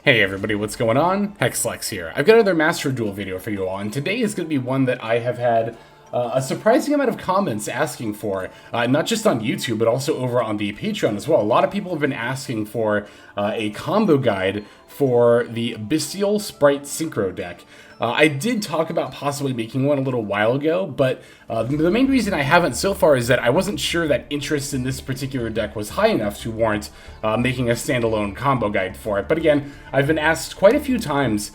Hey everybody, what's going on? Hexlex here. I've got another Master Duel video for you all, and today is going to be one that I have had a surprising amount of comments asking for, not just on YouTube, but also over on the Patreon as well. A lot of people have been asking for a combo guide for the Bystial Spright Synchro deck. I did talk about possibly making one a little while ago, but the main reason I haven't so far is that I wasn't sure that interest in this particular deck was high enough to warrant making a standalone combo guide for it. But again, I've been asked quite a few times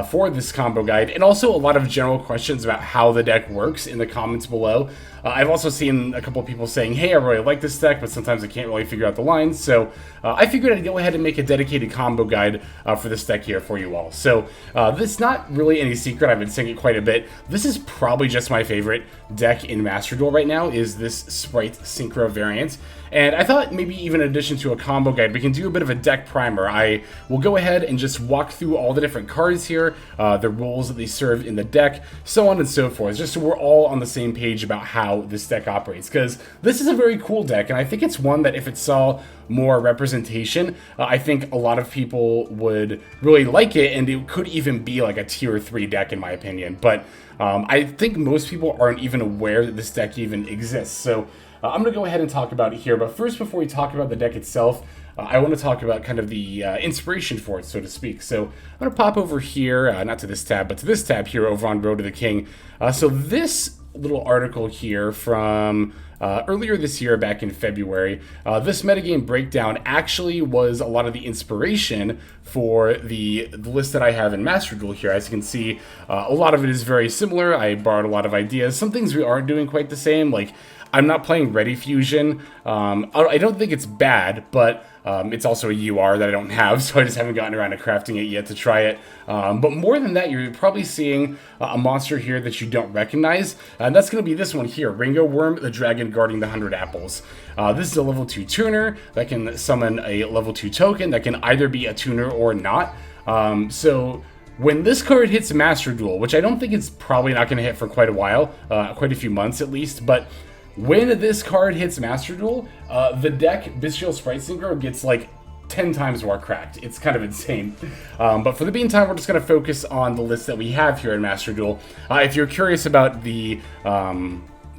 for this combo guide, and also a lot of general questions about how the deck works in the comments below. I've also seen a couple of people saying, hey, I really like this deck, but sometimes I can't really figure out the lines, so I figured I'd go ahead and make a dedicated combo guide for this deck here for you all. So this is not really any secret, I've been saying it quite a bit. This is probably just my favorite deck in Master Duel right now, is this Spright Synchro variant. And I thought maybe even in addition to a combo guide, we can do a bit of a deck primer. I will go ahead and just walk through all the different cards here, the roles that they serve in the deck, so on and so forth, just so we're all on the same page about how this deck operates. Because this is a very cool deck, and I think it's one that if it saw more representation, I think a lot of people would really like it, and it could even be like a tier 3 deck in my opinion. But I think most people aren't even aware that this deck even exists. So I'm going to go ahead and talk about it here, but first, before we talk about the deck itself, I want to talk about kind of the inspiration for it, so to speak. So I'm going to pop over here, not to this tab, but to this tab here over on Road to the King. So this little article here from earlier this year, back in February, this metagame breakdown actually was a lot of the inspiration for the list that I have in Master Duel here. As you can see, a lot of it is very similar. I borrowed a lot of ideas. Some things we aren't doing quite the same, like I'm not playing Ready Fusion. I don't think it's bad, but it's also a UR that I don't have, so I just haven't gotten around to crafting it yet to try it. But more than that, you're probably seeing a monster here that you don't recognize, and that's going to be this one here, Ringo Worm, the Dragon Guarding the 100 Apples. This is a level 2 tuner that can summon a level 2 token that can either be a tuner or not. So when this card hits Master Duel, which I don't think it's probably not going to hit for quite a while, quite a few months at least, but when this card hits Master Duel, the deck Bystial Spright Synchro gets like 10 times more cracked. It's kind of insane. But for the meantime, we're just going to focus on the list that we have here in Master Duel. If you're curious about the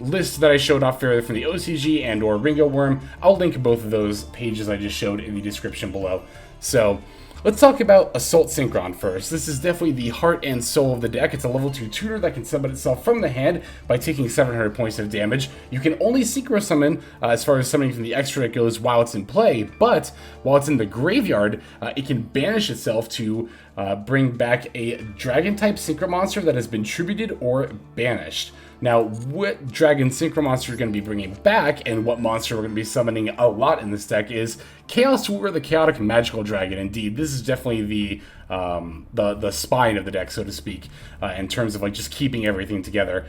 list that I showed off there from the OCG and or Ringo Worm, I'll link both of those pages I just showed in the description below. So let's talk about Assault Synchron first. This is definitely the heart and soul of the deck. It's a level 2 tutor that can summon itself from the hand by taking 700 points of damage. You can only Synchro summon, as far as summoning from the extra deck goes, while it's in play, but while it's in the graveyard, it can banish itself to bring back a Dragon-type Synchro monster that has been tributed or banished. Now, what Dragon Synchro monster we're going to be bringing back, and what monster we're going to be summoning a lot in this deck, is Chaos Ruler, the Chaotic Magical Dragon. Indeed, this is definitely the spine of the deck, so to speak, in terms of like just keeping everything together.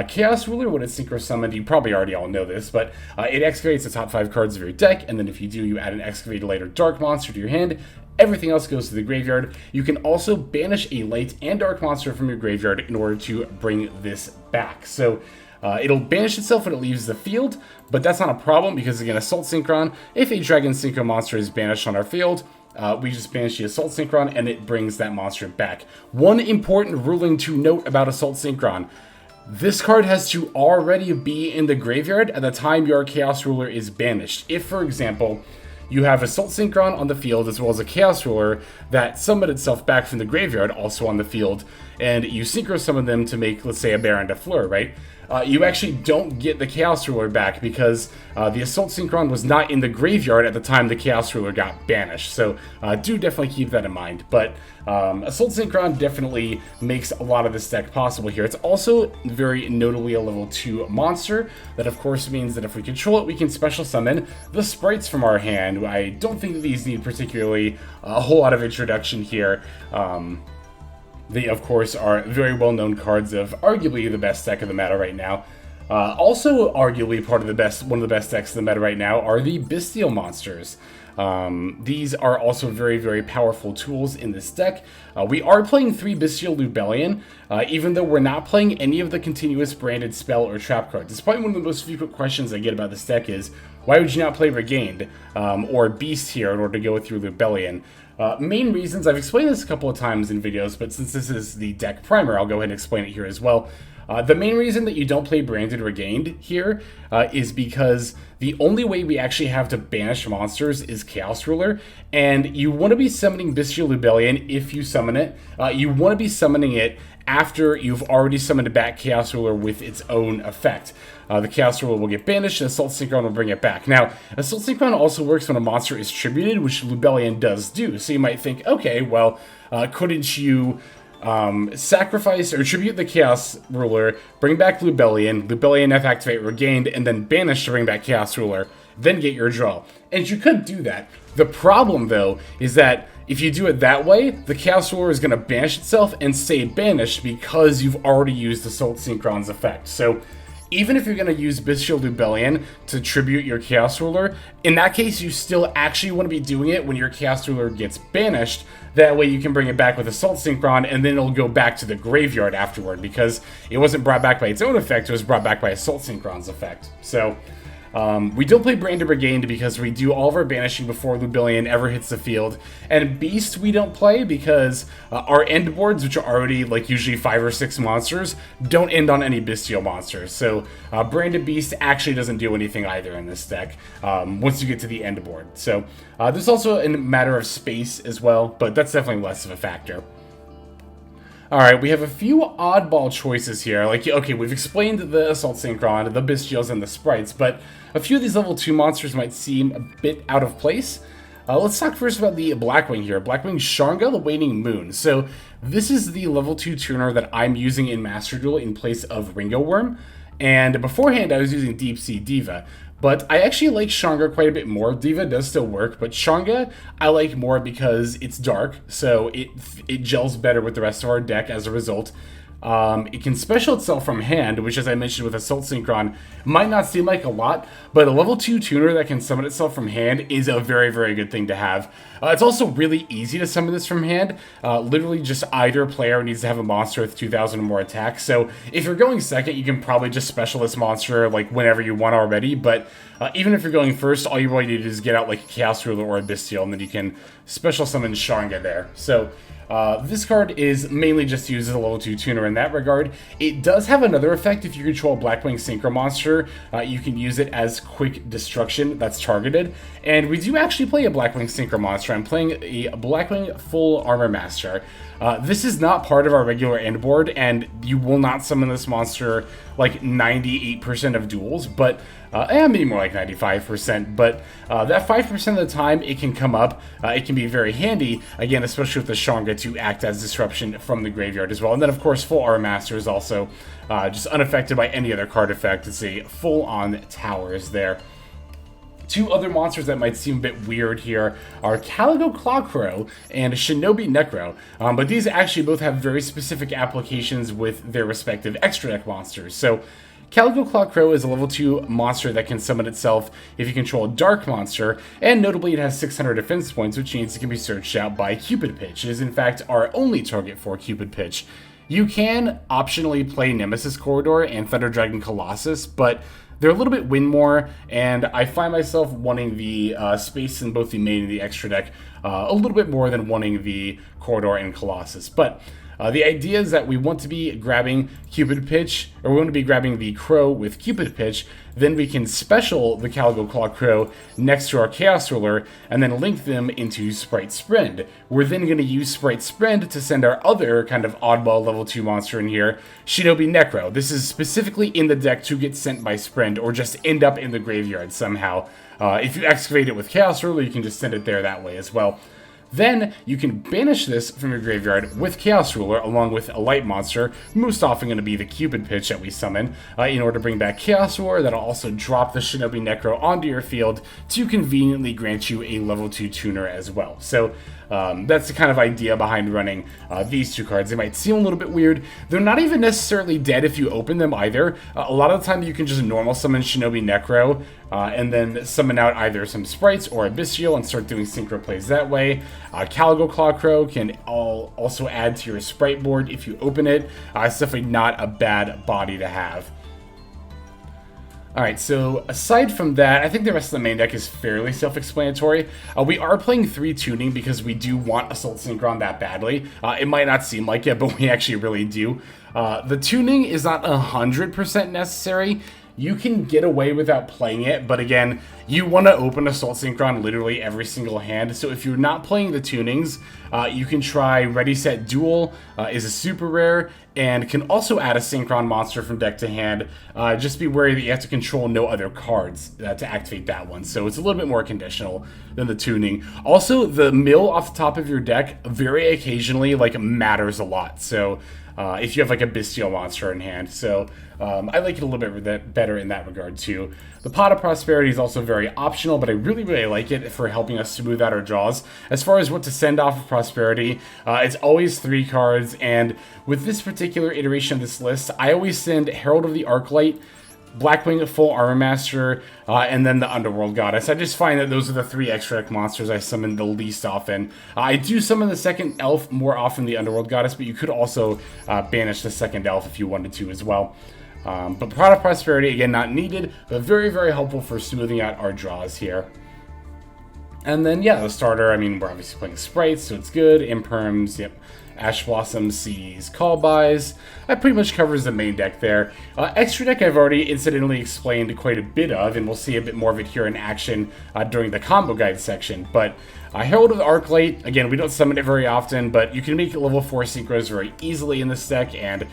Chaos Ruler, when it's Synchro summoned, you probably already all know this, but it excavates the top 5 cards of your deck, and then if you do, you add an Excavated Light or Dark monster to your hand. Everything else goes to the graveyard. You can also banish a light and dark monster from your graveyard in order to bring this back. So it'll banish itself when it leaves the field, but that's not a problem because, again, Assault Synchron, if a Dragon Synchro monster is banished on our field, we just banish the Assault Synchron and it brings that monster back. One important ruling to note about Assault Synchron: this card has to already be in the graveyard at the time your Chaos Ruler is banished. If, for example, you have Assault Synchron on the field as well as a Chaos Ruler that summoned itself back from the graveyard also on the field, and you Synchro summon them to make, let's say, a Baronne de Fluer, right? You actually don't get the Chaos Ruler back because the Assault Synchron was not in the graveyard at the time the Chaos Ruler got banished. So do definitely keep that in mind. But Assault Synchron definitely makes a lot of this deck possible here. It's also very notably a level 2 monster. That of course means that if we control it, we can special summon the sprites from our hand. I don't think that these need particularly a whole lot of introduction here. They, of course, are very well-known cards of arguably the best deck of the meta right now. Also, arguably one of the best decks of the meta right now are the Bystial monsters. These are also very, very powerful tools in this deck. We are playing 3 Bystial Lubellion, even though we're not playing any of the continuous branded spell or trap cards. Despite one of the most frequent questions I get about this deck is, why would you not play Regained or Beast here in order to go through Lubellion? Main reasons, I've explained this a couple of times in videos, but since this is the deck primer, I'll go ahead and explain it here as well. The main reason that you don't play Branded Regained here is because the only way we actually have to banish monsters is Chaos Ruler, and you want to be summoning Bystial Lubellion if you summon it. You want to be summoning it after you've already summoned back Chaos Ruler with its own effect. The Chaos Ruler will get banished, and Assault Synchron will bring it back. Now, Assault Synchron also works when a monster is tributed, which Lubellion does do. So you might think, okay, well, couldn't you sacrifice or tribute the Chaos Ruler, bring back Lubellion F activate Regained, and then banish to bring back Chaos Ruler, then get your draw. And you could do that. The problem, though, is that if you do it that way, the Chaos Ruler is going to banish itself and stay banished because you've already used Assault Synchron's effect. So even if you're going to use Bystial Lubellion to tribute your Chaos Ruler, in that case, you still actually want to be doing it when your Chaos Ruler gets banished. That way you can bring it back with Assault Synchron, and then it'll go back to the graveyard afterward, because it wasn't brought back by its own effect, it was brought back by Assault Synchron's effect. So we don't play Branded Regained because we do all of our banishing before Lubellion ever hits the field. And Beast we don't play because our end boards, which are already like usually 5 or 6 monsters, don't end on any Bystial monsters. So Branded Beast actually doesn't do anything either in this deck once you get to the end board. So there's also a matter of space as well, but that's definitely less of a factor. Alright, we have a few oddball choices here. Like, okay, we've explained the Assault Synchron, the Bystials, and the Sprites, but a few of these level 2 monsters might seem a bit out of place. Let's talk first about the Blackwing here. Blackwing Sharnga, the Waning Moon. So, this is the level 2 tuner that I'm using in Master Duel in place of Ringo Worm. And beforehand, I was using Deep Sea Diva. But I actually like Sharnga quite a bit more. Diva does still work, but Sharnga I like more because it's dark, so it gels better with the rest of our deck as a result. It can special itself from hand, which, as I mentioned with Assault Synchron, might not seem like a lot, but a level 2 tuner that can summon itself from hand is a very, very good thing to have. It's also really easy to summon this from hand. Literally just either player needs to have a monster with 2,000 or more attack, so if you're going second, you can probably just special this monster like whenever you want already, but even if you're going first, all you really need is get out like a Chaos Ruler or a Bystial, and then you can special summon Sharnga there. So this card is mainly just used as a level 2 tuner in that regard. It does have another effect. If you control a Blackwing Synchro monster, you can use it as quick destruction that's targeted. And we do actually play a Blackwing Synchro monster. I'm playing a Blackwing Full Armor Master. This is not part of our regular end board, and you will not summon this monster like 98% of duels, but maybe more like 95%, but that 5% of the time it can come up. It can be very handy, again, especially with the Sharnga to act as disruption from the graveyard as well. And then, of course, Full Armor Master is also just unaffected by any other card effect. It's a full-on towers there. Two other monsters that might seem a bit weird here are Caligo Clawcrow and Shinobi Necro, but these actually both have very specific applications with their respective extra deck monsters. So Caligo Clawcrow is a level 2 monster that can summon itself if you control a dark monster, and notably it has 600 defense points, which means it can be searched out by Cupid Pitch. It is in fact our only target for Cupid Pitch. You can optionally play Nemesis Corridor and Thunder Dragon Colossus, but they're a little bit win more, and I find myself wanting the space in both the main and the extra deck a little bit more than wanting the Corridor and Colossus. But the idea is that we want to be grabbing Cupid Pitch, or we want to be grabbing the Crow with Cupid Pitch, then we can special the Caligo Clawcrow next to our Chaos Ruler, and then link them into Spright Sprind. We're then going to use Spright Sprind to send our other kind of oddball level 2 monster in here, Shinobi Necro. This is specifically in the deck to get sent by Sprind, or just end up in the graveyard somehow. If you excavate it with Chaos Ruler, you can just send it there that way as well. Then you can banish this from your graveyard with Chaos Ruler along with a light monster, most often going to be the Cupid Pitch that we summon, in order to bring back Chaos Ruler. That'll also drop the Shinobi Necro onto your field to conveniently grant you a level 2 tuner as well. So that's the kind of idea behind running these two cards. They might seem a little bit weird. They're not even necessarily dead if you open them either. A lot of the time you can just normal summon Shinobi Necro and then summon out either some Sprites or a Bystial and start doing Synchro plays that way. Caligo Clawcrow can also add to your Sprite board if you open it. It's definitely not a bad body to have. Alright, so aside from that, I think the rest of the main deck is fairly self-explanatory. We are playing 3 tuning because we do want Assault Synchron that badly. It might not seem like it, but we actually really do. The tuning is not 100% necessary. You can get away without playing it, but again, you want to open Assault Synchron literally every single hand. So if you're not playing the tunings, you can try Ready Set Duel, is a super rare, and can also add a Synchron monster from deck to hand. Just be wary that you have to control no other cards to activate that one. So it's a little bit more conditional than the tuning. Also, the mill off the top of your deck very occasionally matters a lot. So if you have a Bystial monster in hand. So I like it a little bit better in that regard too. The Pot of Prosperity is also very optional, but I really, really like it for helping us smooth out our draws. As far as what to send off of Prosperity, it's always 3 cards, and with this particular iteration of this list, I always send Herald of the Arclight, Blackwing, Full Armor Master, and then the Underworld Goddess. I just find that those are the 3 extra deck monsters I summon the least often. I do summon the second elf more often than the Underworld Goddess, but you could also banish the second elf if you wanted to as well. But Pot of Prosperity, again, not needed, but very, very helpful for smoothing out our draws here. And then, yeah, the starter, I mean, we're obviously playing Sprites, so it's good. Imperms, yep. Ash Blossom, Seas, Call Buys. That pretty much covers the main deck there. Extra deck I've already incidentally explained quite a bit of, and we'll see a bit more of it here in action during the combo guide section. But Herald of the Arclight, again, we don't summon it very often, but you can make level 4 synchros very easily in this deck, and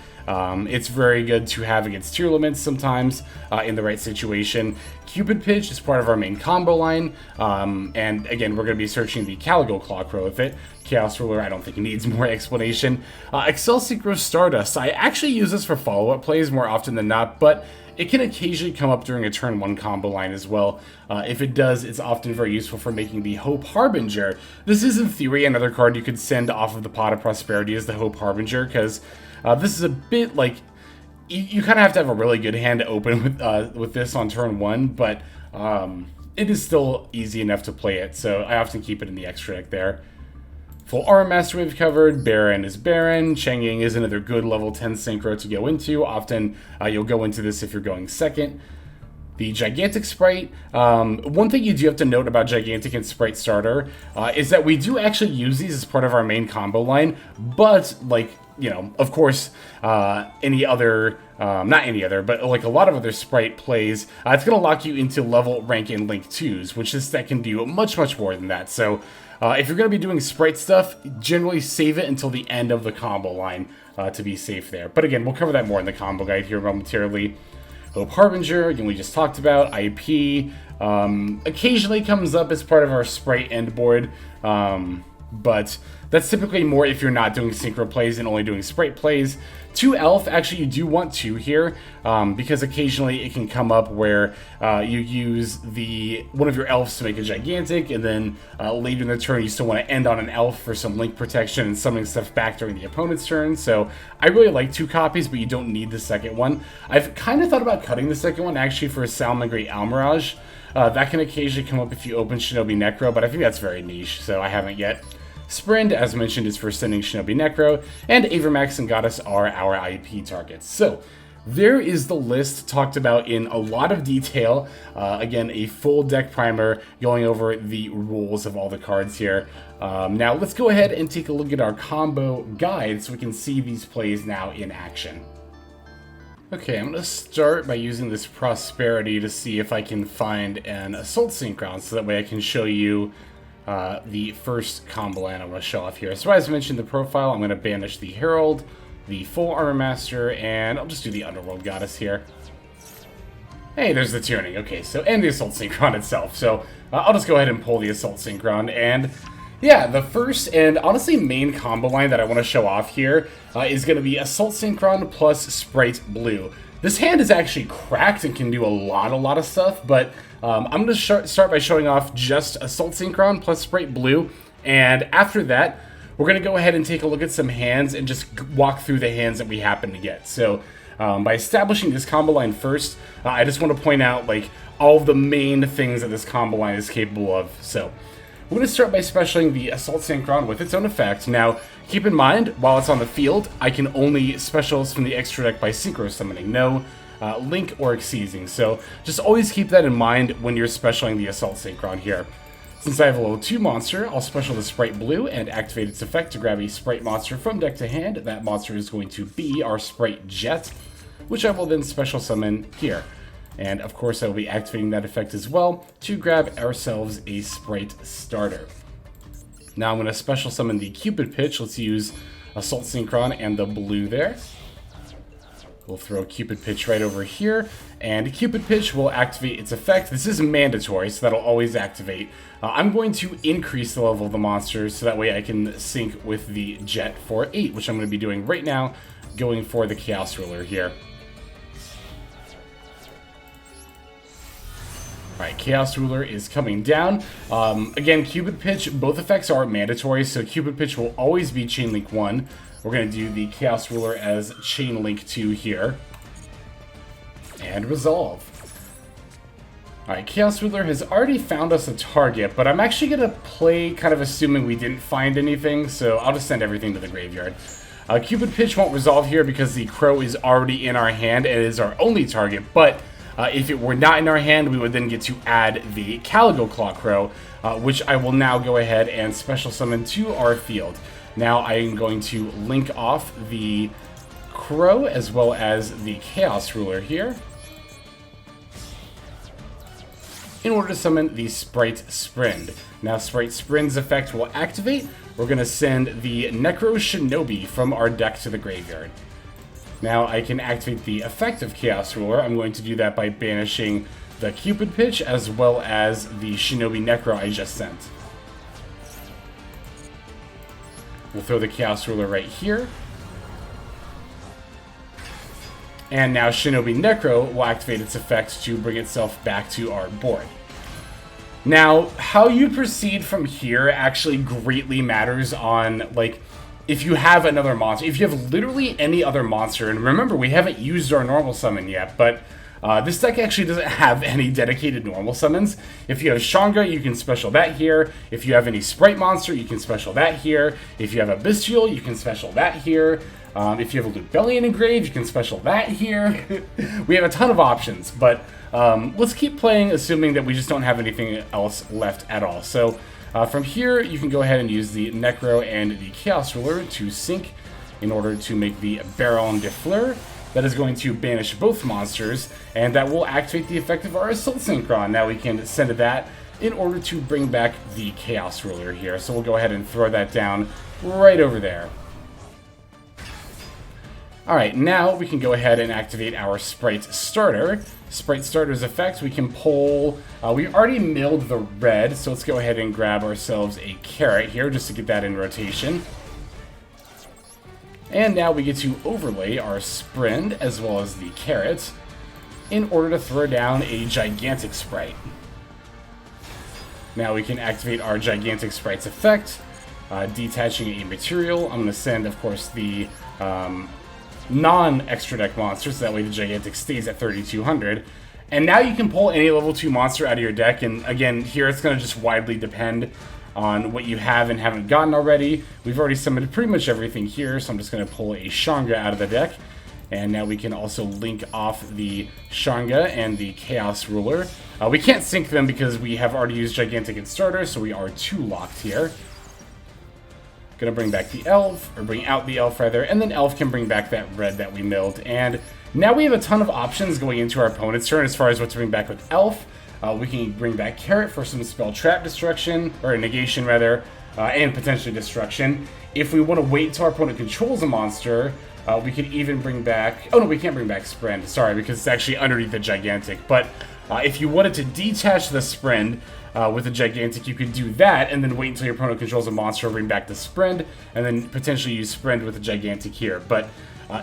it's very good to have against tier limits sometimes in the right situation. Cupid Pitch is part of our main combo line, and again, we're going to be searching the Caligo Clawcrow with it. Chaos Ruler, I don't think it needs more explanation. Accel Synchro Stardust, I actually use this for follow-up plays more often than not, but it can occasionally come up during a turn 1 combo line as well. If it does, it's often very useful for making the Hope Harbinger. This is in theory another card you could send off of the Pot of Prosperity as the Hope Harbinger, because this is a bit you kind of have to have a really good hand to open with this on turn 1, but it is still easy enough to play it, so I often keep it in the extra deck there. Full Armor Master we've covered, Baronne is Baronne, Chengying is another good level 10 synchro to go into. Often you'll go into this if you're going second. The Gigatic Spright, one thing you do have to note about Gigantic and Spright Starter is that we do actually use these as part of our main combo line, but of course, any other, not any other, but a lot of other Spright plays, it's going to lock you into level, rank, and link 2s, which this deck can do much, much more than that. So if you're going to be doing Spright stuff, generally save it until the end of the combo line to be safe there. But again, we'll cover that more in the combo guide here momentarily. Hope Harbinger, again, we just talked about. IP occasionally comes up as part of our Spright end board, but that's typically more if you're not doing synchro plays and only doing Spright plays. 2 Elf, actually you do want 2 here, because occasionally it can come up where you use one of your elves to make a Gigantic, and then later in the turn you still want to end on an elf for some link protection and summoning stuff back during the opponent's turn. So I really like 2 copies, but you don't need the second one. I've kind of thought about cutting the second one actually for Salamangreat Almirage. That can occasionally come up if you open Shinobi Necro, but I think that's very niche, so I haven't yet. Sprind, as mentioned, is for sending Shinobi Necro, and Avermax and Goddess are our IP targets. So, there is the list talked about in a lot of detail. Again, a full deck primer going over the rules of all the cards here. Now, let's go ahead and take a look at our combo guide so we can see these plays now in action. Okay, I'm going to start by using this Prosperity to see if I can find an Assault Synchron, so that way I can show you the first combo line I'm going to show off here. So as I mentioned in the profile, I'm going to banish the Herald, the Full Armor Master, and I'll just do the Underworld Goddess here. Hey, there's the tuning. Okay, so, and the Assault Synchron itself. So I'll just go ahead and pull the Assault Synchron, and yeah, the first and honestly main combo line that I want to show off here is going to be Assault Synchron plus Spright Blue. This hand is actually cracked and can do a lot of stuff, but I'm going to start by showing off just Assault Synchron plus Spright Blue, and after that, we're going to go ahead and take a look at some hands and just walk through the hands that we happen to get. So, by establishing this combo line first, I just want to point out, all of the main things that this combo line is capable of. So, we're going to start by specialing the Assault Synchron with its own effect. Now, keep in mind, while it's on the field, I can only special from the extra deck by Synchro Summoning. No Link or Chengying. So just always keep that in mind when you're specialing the Assault Synchron here. Since I have a level 2 monster, I'll special the Spright Blue and activate its effect to grab a Spright monster from deck to hand. That monster is going to be our Spright Jet, which I will then special summon here. And of course I will be activating that effect as well to grab ourselves a Spright Starter. Now I'm going to special summon the Cupid Pitch. Let's use Assault Synchron and the blue there. We'll throw Cupid Pitch right over here, and Cupid Pitch will activate its effect. This is mandatory, so that'll always activate. I'm going to increase the level of the monster, so that way I can sync with the Jet for 8, which I'm going to be doing right now, going for the Chaos Ruler here. Alright, Chaos Ruler is coming down. Again, Cupid Pitch, both effects are mandatory, so Cupid Pitch will always be Chain Link 1. We're going to do the Chaos Ruler as Chain Link 2 here. And resolve. Alright, Chaos Ruler has already found us a target, but I'm actually going to play kind of assuming we didn't find anything, so I'll just send everything to the graveyard. Cupid Pitch won't resolve here because the Crow is already in our hand and is our only target, but if it were not in our hand, we would then get to add the Caligo Claw Crow, which I will now go ahead and special summon to our field. Now I am going to link off the Crow as well as the Chaos Ruler here in order to summon the Spright Sprind. Now Spright Sprind's effect will activate. We're going to send the Necro Shinobi from our deck to the graveyard. Now I can activate the effect of Chaos Ruler. I'm going to do that by banishing the Cupid Pitch as well as the Shinobi Necro I just sent. We'll throw the Chaos Ruler right here. And now Shinobi Necro will activate its effect to bring itself back to our board. Now, how you proceed from here actually greatly matters on, like, if you have another monster. If you have literally any other monster, and remember, we haven't used our normal summon yet, but this deck actually doesn't have any dedicated normal summons. If you have Sharnga, you can special that here. If you have any Spright monster, you can special that here. If you have a Bystial, you can special that here. If you have a Lubellion engraved, you can special that here. We have a ton of options, but let's keep playing assuming that we just don't have anything else left at all. So from here, you can go ahead and use the Necro and the Chaos Ruler to sync in order to make the Baronne de Fluer. That is going to banish both monsters, and that will activate the effect of our Assault Synchron. Now we can send that in order to bring back the Chaos Ruler here. So we'll go ahead and throw that down right over there. Alright, now we can go ahead and activate our Spright Starter. Spright Starter's effect, we can pull... we already milled the red, so let's go ahead and grab ourselves a Carrot here just to get that in rotation. And now we get to overlay our Sprind as well as the Carrot in order to throw down a Gigantic Spright. Now we can activate our Gigantic Spright's effect, detaching a material. I'm going to send, of course, the non-extra deck monster, so that way the Gigantic stays at 3,200. And now you can pull any level 2 monster out of your deck, and again, here it's going to just widely depend on what you have and haven't gotten already. We've already summoned pretty much everything here, so I'm just going to pull a Sharnga out of the deck. And now we can also link off the Sharnga and the Chaos Ruler. We can't sync them because we have already used Gigantic and Starter, so we are 2 locked here. Gonna bring back the Elf, or bring out the Elf rather, and then Elf can bring back that red that we milled. And now we have a ton of options going into our opponent's turn as far as what to bring back with Elf. We can bring back Carrot for some spell trap destruction, or negation rather, and potentially destruction. If we want to wait until our opponent controls a monster, we could even bring back... Oh no, we can't bring back Sprind, sorry, because it's actually underneath the Gigantic. But if you wanted to detach the Sprind with the Gigantic, you could do that, and then wait until your opponent controls a monster, bring back the Sprind, and then potentially use Sprind with the Gigantic here. But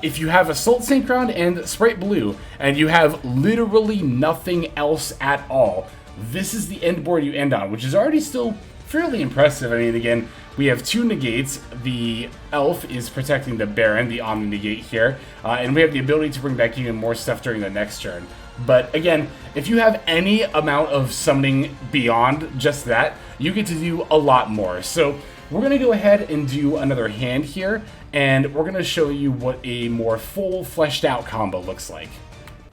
if you have Assault Synchron and Spright Blue, and you have literally nothing else at all, this is the end board you end on, which is already still fairly impressive. I mean, again, we have 2 negates. The Elf is protecting the Baron, the Omni negate here, and we have the ability to bring back even more stuff during the next turn. But again, if you have any amount of summoning beyond just that, you get to do a lot more. So we're going to go ahead and do another hand here, and we're going to show you what a more full, fleshed out combo looks like.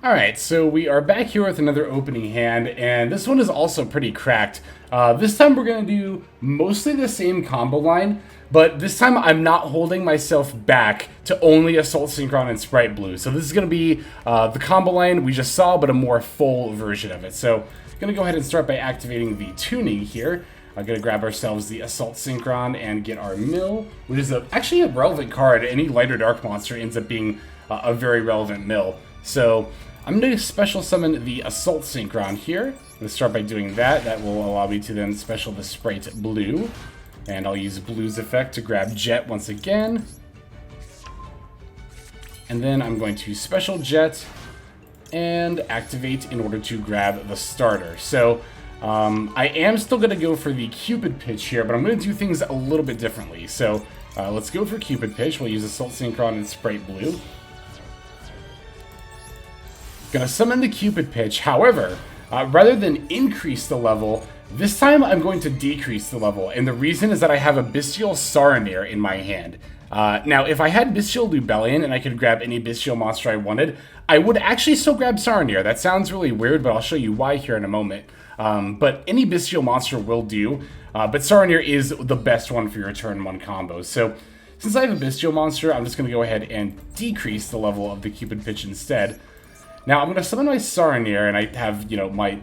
Alright, so we are back here with another opening hand, and this one is also pretty cracked. This time we're going to do mostly the same combo line, but this time I'm not holding myself back to only Assault Synchron and Spright Blue. So this is going to be the combo line we just saw, but a more full version of it. So I'm going to go ahead and start by activating the tuning here. I'm going to grab ourselves the Assault Synchron and get our mill, which is actually a relevant card. Any light or dark monster ends up being a very relevant mill. So I'm going to special summon the Assault Synchron here. I'm going to start by doing that. That will allow me to then special the Spright Blue. And I'll use Blue's effect to grab Jet once again. And then I'm going to special Jet and activate in order to grab the starter. So I am still going to go for the Cupid Pitch here, but I'm going to do things a little bit differently. So let's go for Cupid Pitch. We'll use Assault Synchron and Spright Blue. Gonna summon the Cupid Pitch. However, rather than increase the level, this time I'm going to decrease the level. And the reason is that I have a Bystial Saronir in my hand. Now, if I had Bystial Lubellion and I could grab any Bystial monster I wanted, I would actually still grab Saronir. That sounds really weird, but I'll show you why here in a moment. But any Bystial monster will do. But Saronir is the best one for your turn 1 combos. So since I have a Bystial monster, I'm just going to go ahead and decrease the level of the Cupid Pitch instead. Now, I'm going to summon my Saronir, and I have, my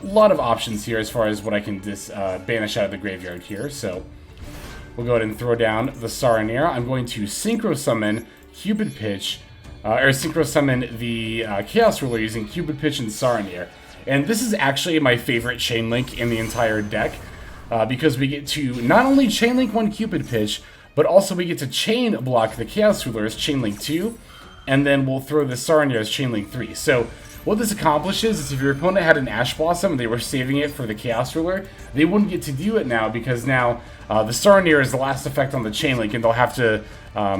lot of options here as far as what I can banish out of the graveyard here. So we'll go ahead and throw down the Saronir. I'm going to Synchro summon Cupid Pitch, or Synchro summon the Chaos Ruler using Cupid Pitch and Saronir. And this is actually my favorite chain link in the entire deck, because we get to not only chain link 1 Cupid Pitch, but also we get to chain block the Chaos Ruler as chain link 2, and then we'll throw the Saronir as chain link 3. So what this accomplishes is if your opponent had an Ash Blossom and they were saving it for the Chaos Ruler, they wouldn't get to do it now, because now the Saronir is the last effect on the chain link, and they'll have to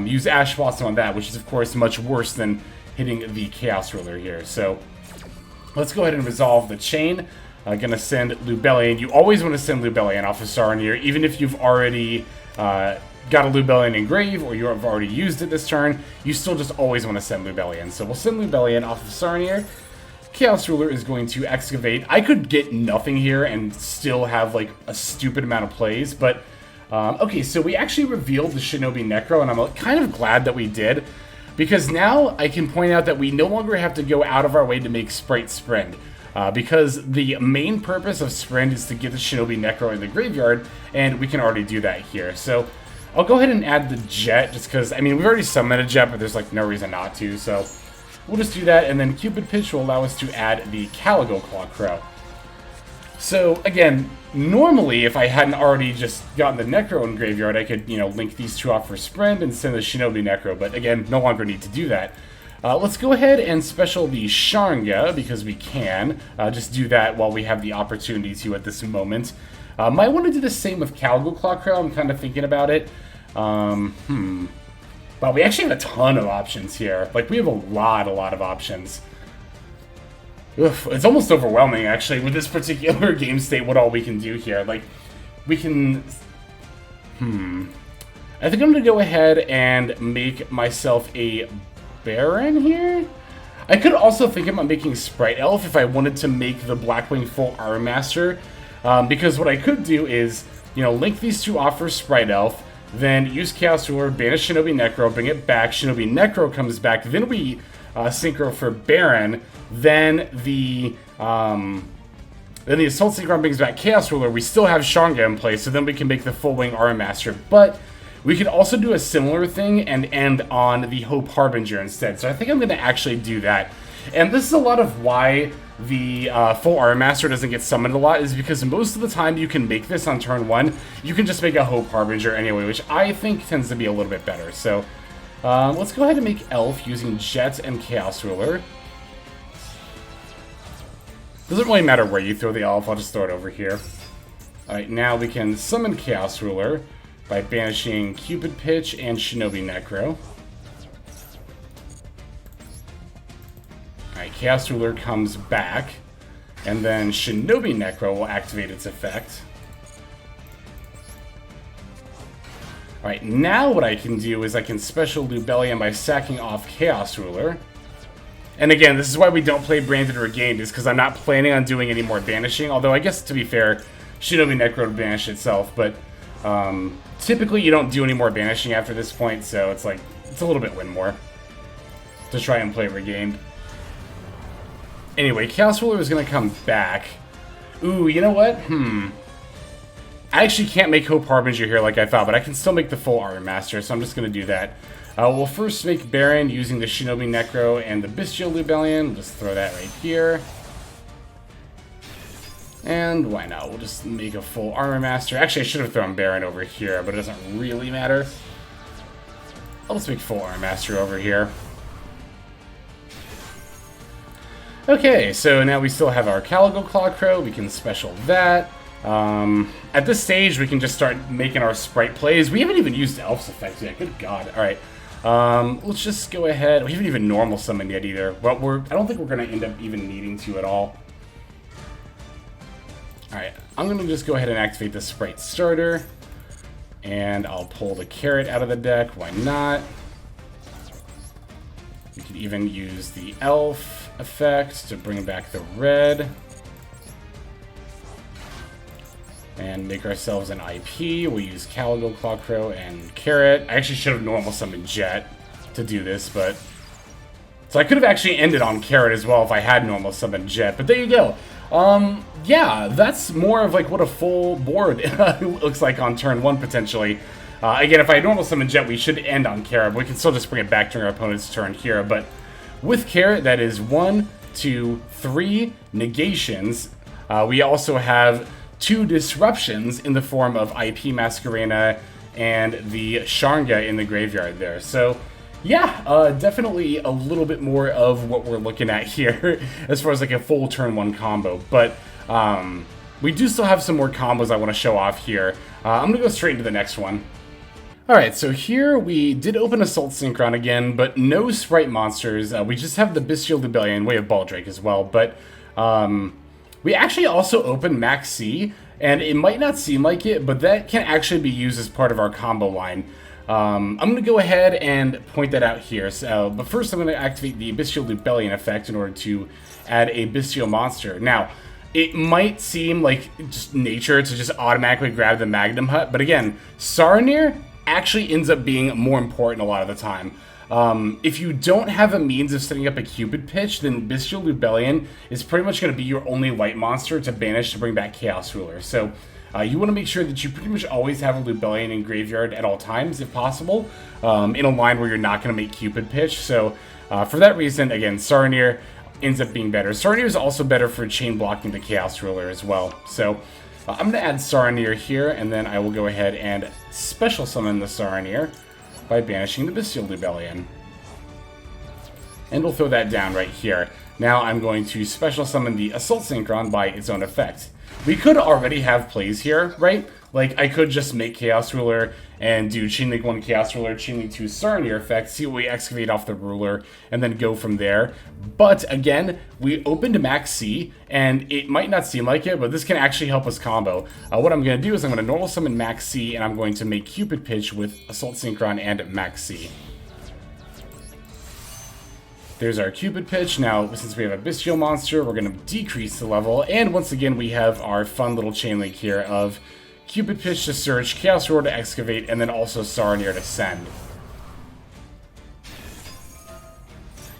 use Ash Blossom on that, which is of course much worse than hitting the Chaos Ruler here. So let's go ahead and resolve the chain. I'm gonna send Lubellion. You always want to send Lubellion off of Saronir, even if you've already got a Lubellion in grave, or you have already used it this turn, you still just always want to send Lubellion. So we'll send Lubellion off of Saronir. Chaos Ruler is going to excavate. I could get nothing here and still have like a stupid amount of plays, but okay, so we actually revealed the Shinobi Necro, and I'm kind of glad that we did, because now I can point out that we no longer have to go out of our way to make Spright Sprind. Because the main purpose of Sprind is to get the Shinobi Necro in the graveyard, and we can already do that here. So I'll go ahead and add the Jet, just because, I mean, we've already summoned a Jet, but there's like no reason not to, so we'll just do that, and then Cupid Pitch will allow us to add the Caligo Claw Crow. So again, normally if I hadn't already just gotten the Necro in graveyard, I could, link these two off for Sprind and send the Shinobi Necro, but again, no longer need to do that. Let's go ahead and special the Sharnga, because we can. Just do that while we have the opportunity to at this moment. Might want to do the same with Caligo Claw Crow. I'm kind of thinking about it. But we actually have a ton of options here. Like, we have a lot of options. Oof, it's almost overwhelming, actually, with this particular game state, what all we can do here. Like, we can... I think I'm going to go ahead and make myself a Baronne here? I could also think about making Spright Elf if I wanted to make the Blackwing full Arm Master. Because what I could do is, link these two off for Spright Elf, then use Chaos Ruler, banish Shinobi Necro, bring it back, Shinobi Necro comes back, then we Synchro for Baronne, then the Assault Synchron brings back Chaos Ruler. We still have Sharnga in place, so then we can make the full wing Arm Master. But we could also do a similar thing and end on the Hope Harbinger instead. So I think I'm going to actually do that. And this is a lot of why the full Arm Master doesn't get summoned a lot, is because most of the time you can make this on turn 1. You can just make a Hope Harbinger anyway, which I think tends to be a little bit better. So let's go ahead and make Elf using Jet and Chaos Ruler. Doesn't really matter where you throw the Elf, I'll just throw it over here. Alright, now we can summon Chaos Ruler by banishing Cupid Pitch and Shinobi Necro. Alright, Chaos Ruler comes back, and then Shinobi Necro will activate its effect. Alright, now what I can do is I can special Lubellion by sacking off Chaos Ruler. And again, this is why we don't play Branded Regained, is because I'm not planning on doing any more banishing. Although I guess, to be fair, Shinobi Necro would banish itself. But typically you don't do any more banishing after this point, so it's like, it's a little bit win more to try and play Regained. Anyway, Chaos Ruler is going to come back. Ooh, you know what? I actually can't make Hope Harbinger here like I thought, but I can still make the full Armor Master, so I'm just going to do that. We'll first make Baronne using the Shinobi Necro and the Bystial Lubellion. We'll just throw that right here. And why not? We'll just make a full Armor Master. Actually, I should have thrown Baronne over here, but it doesn't really matter. I'll just make full Armor Master over here. Okay, so now we still have our Caligo Clawcrow. We can special that. At this stage, we can just start making our Spright plays. We haven't even used Elf's effect yet. Good God. All right. Let's just go ahead. We haven't even normal summoned yet either. But I don't think we're going to end up even needing to at all. All right. I'm going to just go ahead and activate the Spright Starter. And I'll pull the Carrot out of the deck. Why not? We could even use the Elf effect to bring back the red. And make ourselves an IP. We'll use Caligo, Clawcrow, and Carrot. I actually should have normal summoned Jet to do this, but... So I could have actually ended on Carrot as well if I had normal summoned Jet, but there you go. Yeah, that's more of like what a full board looks like on turn 1, potentially. Again, if I had normal summoned Jet, we should end on Carrot, but we can still just bring it back during our opponent's turn here. But with Carrot, that is 1, 2, 3 negations. We also have 2 disruptions in the form of IP Masquerena and the Sharnga in the graveyard there. So, yeah, definitely a little bit more of what we're looking at here as far as like a full turn 1 combo. But we do still have some more combos I want to show off here. I'm going to go straight into the next one. Alright, so here we did open Assault Synchron again, but no Spright monsters. We just have the Bystial Lubellion, Way of Baldrake as well, but we actually also opened Maxx, and it might not seem like it, but that can actually be used as part of our combo line. I'm going to go ahead and point that out here. So, but first I'm going to activate the Bystial Lubellion effect in order to add a Bystial monster. Now, it might seem like just nature to just automatically grab the Magnamhut, but again, Saronir actually ends up being more important a lot of the time. If you don't have a means of setting up a Cupid Pitch, then Bystial Lubellion is pretty much going to be your only white monster to banish to bring back Chaos Ruler. So you want to make sure that you pretty much always have a Lubellion in graveyard at all times, if possible, in a line where you're not going to make Cupid Pitch. So for that reason, again, Saronir ends up being better. Saronir is also better for chain blocking the Chaos Ruler as well. So I'm going to add Saronir here, and then I will go ahead and special summon the Saronir by banishing the Bystial Lubellion. And we'll throw that down right here. Now I'm going to special summon the Assault Synchron by its own effect. We could already have plays here, right? Like, I could just make Chaos Ruler and do Chainlink 1 Chaos Ruler, Chainlink 2 Saronir effect, see what we excavate off the ruler, and then go from there. But, again, we opened Maxx, and it might not seem like it, but this can actually help us combo. What I'm going to do is I'm going to normal summon Maxx, and I'm going to make Cupid Pitch with Assault Synchron and Maxx. There's our Cupid Pitch. Now, since we have a Bystial monster, we're going to decrease the level, and once again, we have our fun little chain link here of Cupid Pitch to search, Chaos Roar to excavate, and then also Saronir to send.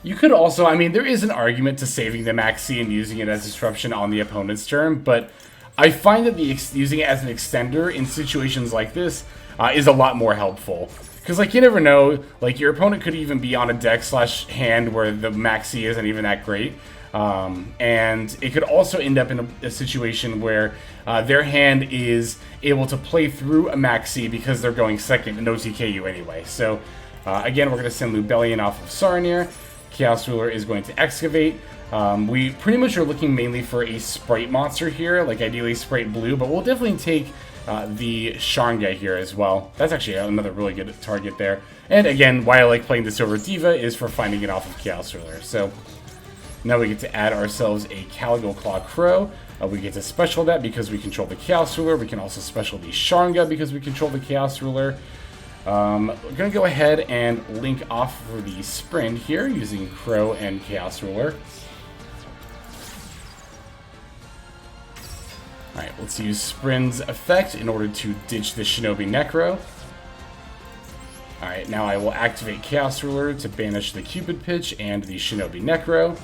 You could also, I mean, there is an argument to saving the Maxx and using it as disruption on the opponent's turn, but I find that using it as an extender in situations like this is a lot more helpful. Because, like, you never know, like, your opponent could even be on a deck/hand where the Maxx isn't even that great. And it could also end up in a situation where their hand is able to play through a Maxx because they're going second and no TK you anyway. So, again, we're going to send Lubellion off of Saronir. Chaos Ruler is going to excavate. We pretty much are looking mainly for a Spright monster here, like ideally Spright Blue, but we'll definitely take the Sharnga here as well. That's actually another really good target there. And again, why I like playing this over Diva is for finding it off of Chaos Ruler. So now we get to add ourselves a Caligo Clawcrow. We get to special that because we control the Chaos Ruler. We can also special the Sharnga because we control the Chaos Ruler. We're going to go ahead and link off for the Sprind here using Crow and Chaos Ruler. Alright, let's use Sprind's effect in order to ditch the Shinobi Necro. Alright, now I will activate Chaos Ruler to banish the Cupid Pitch and the Shinobi Necro.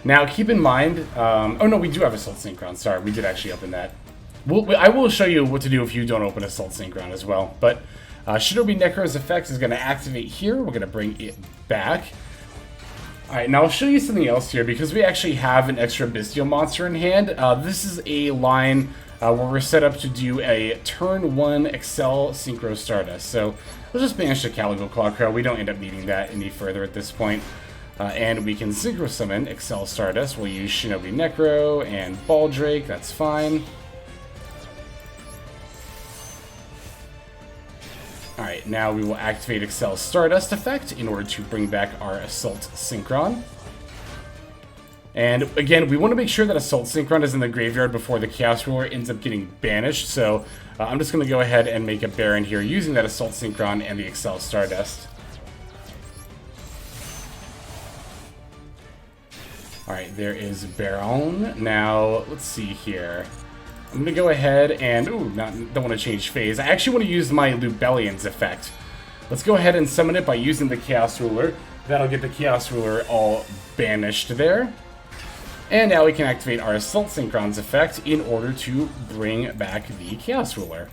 Now, keep in mind... oh no, we do have Assault Synchron. Sorry, we did actually open that. I will show you what to do if you don't open Assault Synchron as well. But Shinobi Necro's effect is going to activate here. We're going to bring it back. Alright, now I'll show you something else here, because we actually have an extra Bystial monster in hand. This is a line where we're set up to do a turn 1 Accel Synchro Stardust. So we'll just banish the Caligo Clawcrow. We don't end up needing that any further at this point. And we can Synchro Summon Accel Stardust. We'll use Shinobi Necro and Baldrake, that's fine. Alright, now we will activate Accel Stardust effect in order to bring back our Assault Synchron. And again, we want to make sure that Assault Synchron is in the graveyard before the Chaos Ruler ends up getting banished. So I'm just going to go ahead and make a Baronne here using that Assault Synchron and the Accel Stardust. Alright, there is Baronne. Now, let's see here. I'm going to go ahead and... don't want to change phase. I actually want to use my Lubellion's effect. Let's go ahead and summon it by using the Chaos Ruler. That'll get the Chaos Ruler all banished there. And now we can activate our Assault Synchron's effect in order to bring back the Chaos Ruler.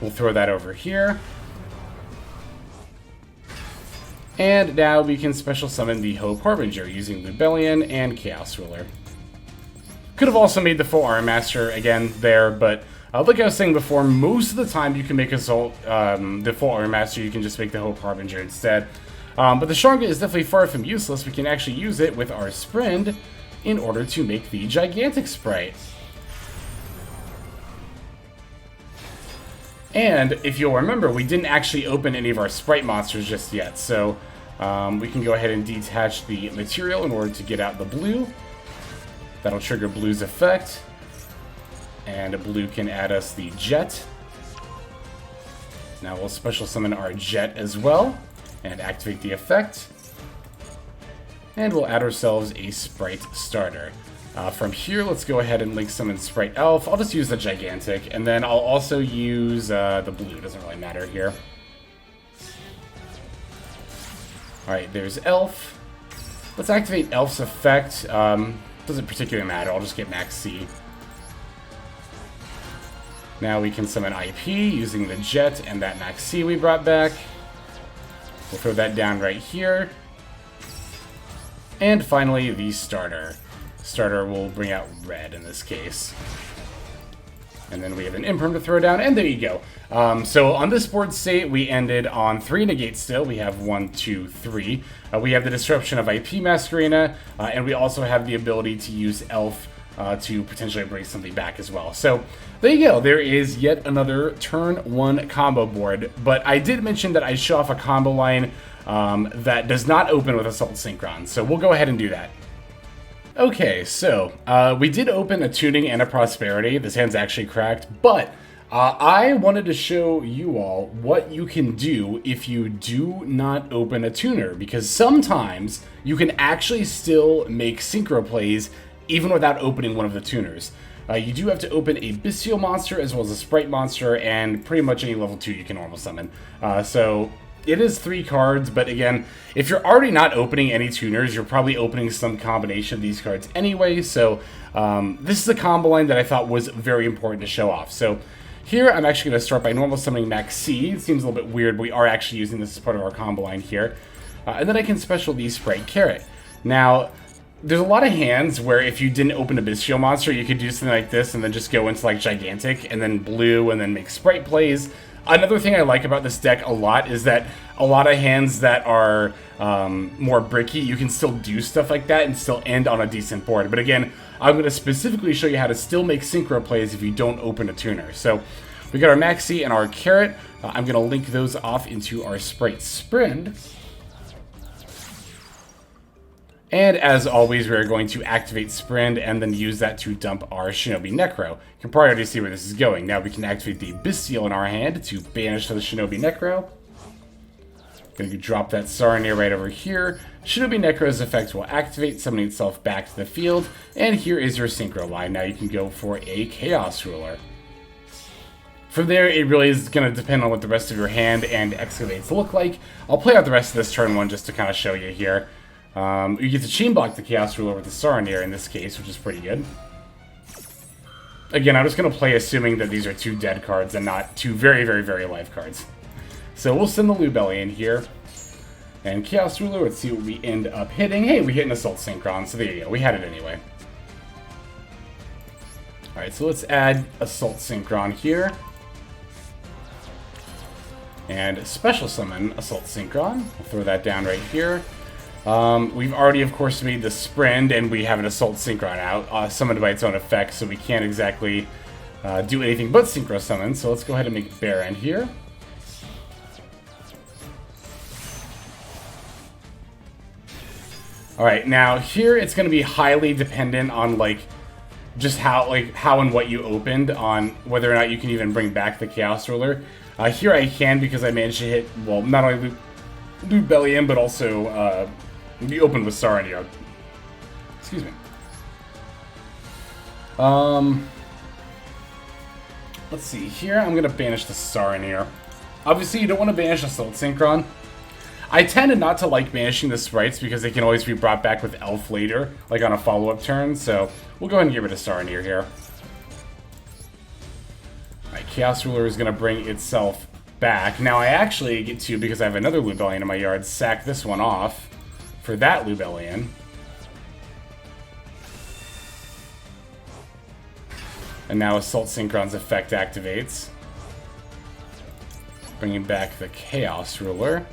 We'll throw that over here. And now we can special summon the Hope Harbinger using Lubellion and Chaos Ruler. Could have also made the full Arm Master again there, but like I was saying before, most of the time you can make Assault, the full Arm Master, you can just make the Hope Harbinger instead. But the Sharnga is definitely far from useless. We can actually use it with our Sprind in order to make the Gigantic Spright. And if you'll remember, we didn't actually open any of our Spright monsters just yet, so we can go ahead and detach the material in order to get out the blue. That'll trigger Blue's effect, and Blue can add us the Jet. Now we'll special summon our Jet as well, and activate the effect. And we'll add ourselves a Spright Starter. From here, let's go ahead and link summon Spright Elf. I'll just use the Gigantic, and then I'll also use the Blue. Doesn't really matter here. Alright, there's Elf. Let's activate Elf's effect. Doesn't particularly matter, I'll just get Maxx. Now we can summon IP using the Jet and that Maxx we brought back. We'll throw that down right here. And finally, the Starter. Starter will bring out Red in this case. And then we have an Imperm to throw down, and there you go. So on this board state, we ended on 3 negates still. We have 1, 2, 3. We have the Disruption of IP Masquerena, and we also have the ability to use Elf to potentially bring something back as well. So there you go. There is yet another turn 1 combo board. But I did mention that I show off a combo line that does not open with Assault Synchron. So we'll go ahead and do that. Okay, so we did open a Tuning and a Prosperity. This hand's actually cracked, but I wanted to show you all what you can do if you do not open a tuner, because sometimes you can actually still make synchro plays even without opening one of the tuners. You do have to open a Bystial monster as well as a Spright monster, and pretty much any level 2 you can normal summon. So it is 3 cards, but again, if you're already not opening any tuners, you're probably opening some combination of these cards anyway, so this is a combo line that I thought was very important to show off. So here, I'm actually going to start by normal summoning Maxx. It seems a little bit weird, but we are actually using this as part of our combo line here. And then I can special the Spright Carrot. Now, there's a lot of hands where if you didn't open a Bystial monster, you could do something like this and then just go into like Gigantic, and then Blue, and then make Spright plays. Another thing I like about this deck a lot is that a lot of hands that are more bricky, you can still do stuff like that and still end on a decent board. But again, I'm going to specifically show you how to still make synchro plays if you don't open a tuner. So we got our Maxx and our Carrot. I'm going to link those off into our Spright Sprind. And as always, we're going to activate Sprind and then use that to dump our Shinobi Necro. You can probably already see where this is going. Now we can activate the Bystial in our hand to banish the Shinobi Necro. Going to drop that Saronir right over here. Shinobi Necro's effect will activate, summoning itself back to the field. And here is your Synchro line. Now you can go for a Chaos Ruler. From there, it really is going to depend on what the rest of your hand and excavates look like. I'll play out the rest of this turn one just to kind of show you here. You get to chain block the Chaos Ruler with the Saronir in this case, which is pretty good. Again, I'm just going to play assuming that these are 2 dead cards and not 2 very, very, very live cards. So we'll send the Lubellion here. And Chaos Ruler, let's see what we end up hitting. Hey, we hit an Assault Synchron, so there you go. We had it anyway. Alright, so let's add Assault Synchron here. And Special Summon Assault Synchron. We'll throw that down right here. We've already, of course, made the Sprind, and we have an Assault Synchron out, summoned by its own effect, so we can't exactly do anything but Synchro Summon. So let's go ahead and make Baronne here. Alright, now here it's going to be highly dependent on, like, just how and what you opened on whether or not you can even bring back the Chaos Ruler. Here I can because I managed to hit, well, not only Lubellion, but also the open with Saronir. Excuse me. Let's see. Here I'm going to banish the Saronir. Obviously, you don't want to banish Assault Synchron. I tend not to like banishing the sprites because they can always be brought back with Elf later, like on a follow-up turn, so we'll go ahead and get rid of Saronir here. Alright, Chaos Ruler is going to bring itself back. Now I actually get to, because I have another Lubellion in my yard, sack this one off for that Lubellion. And now Assault Synchron's effect activates, bringing back the Chaos Ruler.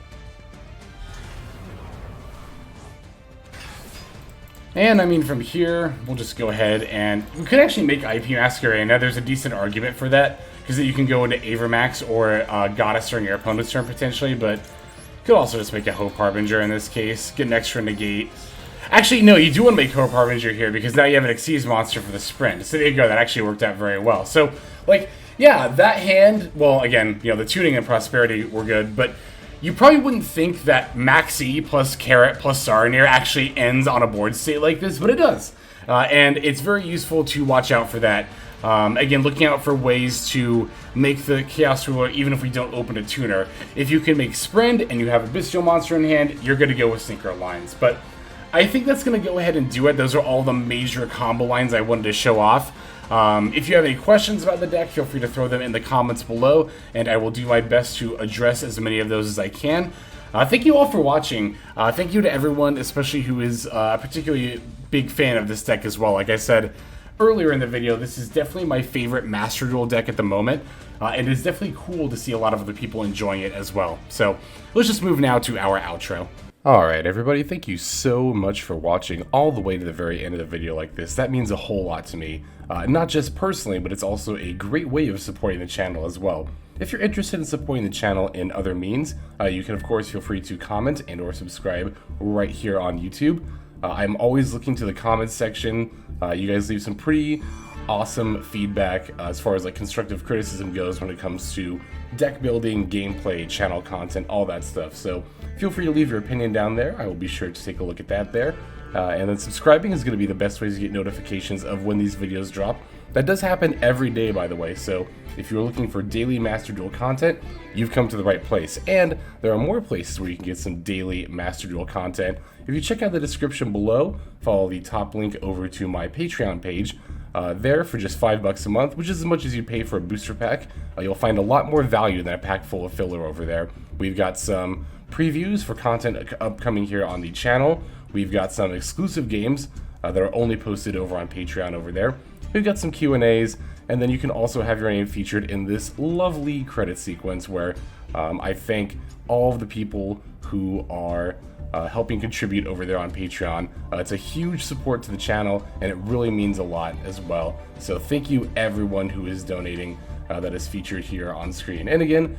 And, I mean, from here, we'll just go ahead and... We could actually make IP Masquerade. Now, there's a decent argument for that, because you can go into Avermax or Goddess during your opponent's turn, potentially, but you could also just make a Hope Harbinger in this case, get an extra negate. Actually, no, you do want to make Hope Harbinger here, because now you have an Xyz monster for the Sprint. So there you go, that actually worked out very well. So, like, yeah, that hand, well, again, you know, the tuning and prosperity were good, but... You probably wouldn't think that Maxx plus Carrot plus Saronir actually ends on a board state like this, but it does. And it's very useful to watch out for that. Again, looking out for ways to make the Chaos Ruler, even if we don't open a tuner. If you can make Sprind and you have a Bystial monster in hand, you're going to go with Synchro lines. But I think that's going to go ahead and do it. Those are all the major combo lines I wanted to show off. If you have any questions about the deck, feel free to throw them in the comments below, and I will do my best to address as many of those as I can. Thank you all for watching. Thank you to everyone, especially who is a particularly big fan of this deck as well. Like I said earlier in the video, this is definitely my favorite Master Duel deck at the moment, and it's definitely cool to see a lot of other people enjoying it as well. So let's just move now to our outro. Alright everybody, thank you so much for watching all the way to the very end of the video like this. That means a whole lot to me. Not just personally, but it's also a great way of supporting the channel as well. If you're interested in supporting the channel in other means, you can of course feel free to comment and or subscribe right here on YouTube. I'm always looking to the comments section. You guys leave some pretty awesome feedback as far as like constructive criticism goes when it comes to deck building, gameplay, channel content, all that stuff. So feel free to leave your opinion down there. I will be sure to take a look at that there. And then subscribing is going to be the best way to get notifications of when these videos drop. That does happen every day, by the way, so if you're looking for daily Master Duel content, you've come to the right place. And there are more places where you can get some daily Master Duel content. If you check out the description below, follow the top link over to my Patreon page. There for just $5 a month, which is as much as you pay for a booster pack. You'll find a lot more value than a pack full of filler over there. We've got some previews for content upcoming here on the channel. We've got some exclusive games that are only posted over on Patreon over there. We've got some Q&As, and then you can also have your name featured in this lovely credit sequence where I thank all of the people who are helping contribute over there on Patreon. It's a huge support to the channel, and it really means a lot as well. So thank you everyone who is donating. that is featured here on screen. And again,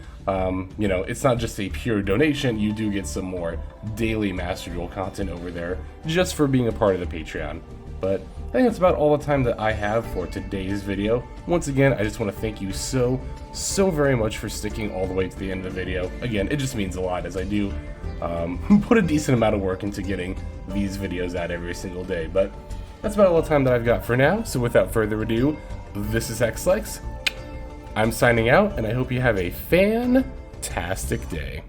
you know, it's not just a pure donation, you do get some more daily Master Duel content over there just for being a part of the Patreon. But I think that's about all the time that I have for today's video. Once again, I just want to thank you so very much for sticking all the way to the end of the video. Again, it just means a lot, as I do put a decent amount of work into getting these videos out every single day. But that's about all the time that I've got for now, so without further ado, this is Xlex. I'm signing out, and I hope you have a fantastic day.